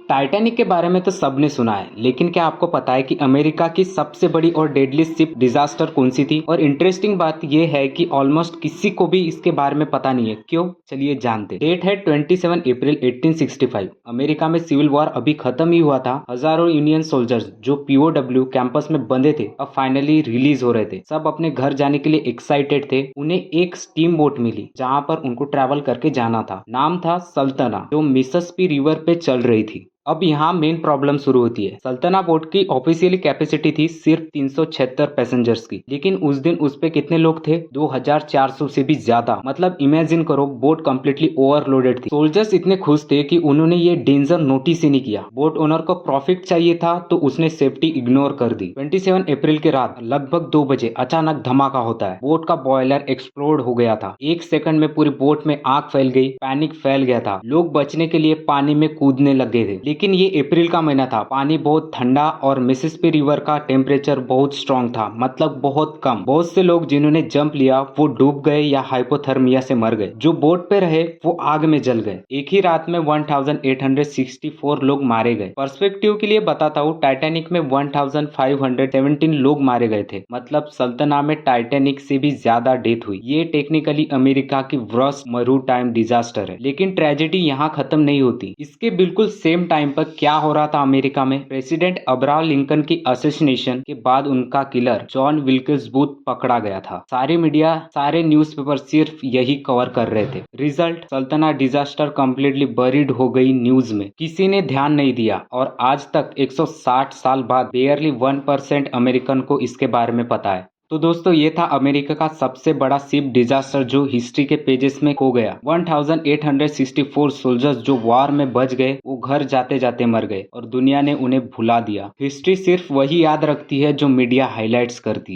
Titanic के बारे में तो सबने सुना है, लेकिन क्या आपको पता है कि अमेरिका की सबसे बड़ी और डेडली शिप डिजास्टर कौन सी थी? और इंटरेस्टिंग बात यह है कि ऑलमोस्ट किसी को भी इसके बारे में पता नहीं है। क्यों? चलिए जानते हैं। डेट है 27 अप्रैल 1865। अमेरिका में सिविल वॉर अभी खत्म ही हुआ था। हजारों यूनियन सोल्जर्स जो पीओडब्ल्यू कैंपस में बंधे थे अब फाइनली रिलीज हो रहे थे। सब अपने घर जाने के लिए एक्साइटेड थे। उन्हें एक स्टीम बोट मिली जहाँ पर उनको ट्रैवल करके जाना था। नाम था सल्तना, जो मिसिसिपी रिवर पे चल रही थी। अब यहाँ मेन प्रॉब्लम शुरू होती है। सल्तना बोट की ऑफिशियली कैपेसिटी थी सिर्फ 376 पैसेंजर्स की, लेकिन उस दिन उस पे कितने लोग थे? 2400 से भी ज्यादा। मतलब इमेजिन करो, बोट कंप्लीटली ओवरलोडेड थी। सोल्जर्स इतने खुश थे कि उन्होंने ये डेंजर नोटिस ही नहीं किया। बोट ओनर को प्रॉफिट चाहिए था तो उसने सेफ्टी इग्नोर कर दी। 27 अप्रैल की रात लगभग 2 बजे अचानक धमाका होता है। बोट का बॉयलर एक्सप्लोड हो गया था। एक सेकंड में पूरी बोट में आग फैल गई। पैनिक फैल गया था। लोग बचने के लिए पानी में कूदने लग गए थे। लेकिन ये अप्रैल का महीना था। पानी बहुत ठंडा और मिसिसिपी रिवर का टेम्परेचर बहुत स्ट्रांग था, मतलब बहुत कम। बहुत से लोग जिन्होंने जंप लिया वो डूब गए या हाइपोथर्मिया से मर गए। जो बोट पे रहे वो आग में जल गए। एक ही रात में 1864 लोग मारे गए। पर्सपेक्टिव के लिए बताता हूँ, टाइटैनिक में 1517 लोग मारे गए थे। मतलब सल्तना में टाइटैनिक से भी ज्यादा डेथ हुई। ये टेक्निकली अमेरिका की वर्स्ट मरू टाइम डिजास्टर है। लेकिन ट्रेजेडी यहाँ खत्म नहीं होती। इसके बिल्कुल सेम टाइम पर क्या हो रहा था अमेरिका में? प्रेसिडेंट अब्राहम लिंकन की असैसिनेशन के बाद उनका किलर जॉन विल्केस बूथ पकड़ा गया था। सारे मीडिया, सारे न्यूज़पेपर सिर्फ यही कवर कर रहे थे। रिजल्ट, सल्तना डिजास्टर कंप्लीटली बरीड हो गई न्यूज में। किसी ने ध्यान नहीं दिया और आज तक 160 साल बाद बेयरली 1% अमेरिकन को इसके बारे में पता है। तो दोस्तों, ये था अमेरिका का सबसे बड़ा शिप डिजास्टर जो हिस्ट्री के पेजेस में खो गया। 1864 सोल्जर्स जो वॉर में बच गए वो घर जाते जाते मर गए और दुनिया ने उन्हें भुला दिया। हिस्ट्री सिर्फ वही याद रखती है जो मीडिया हाईलाइट्स करती है।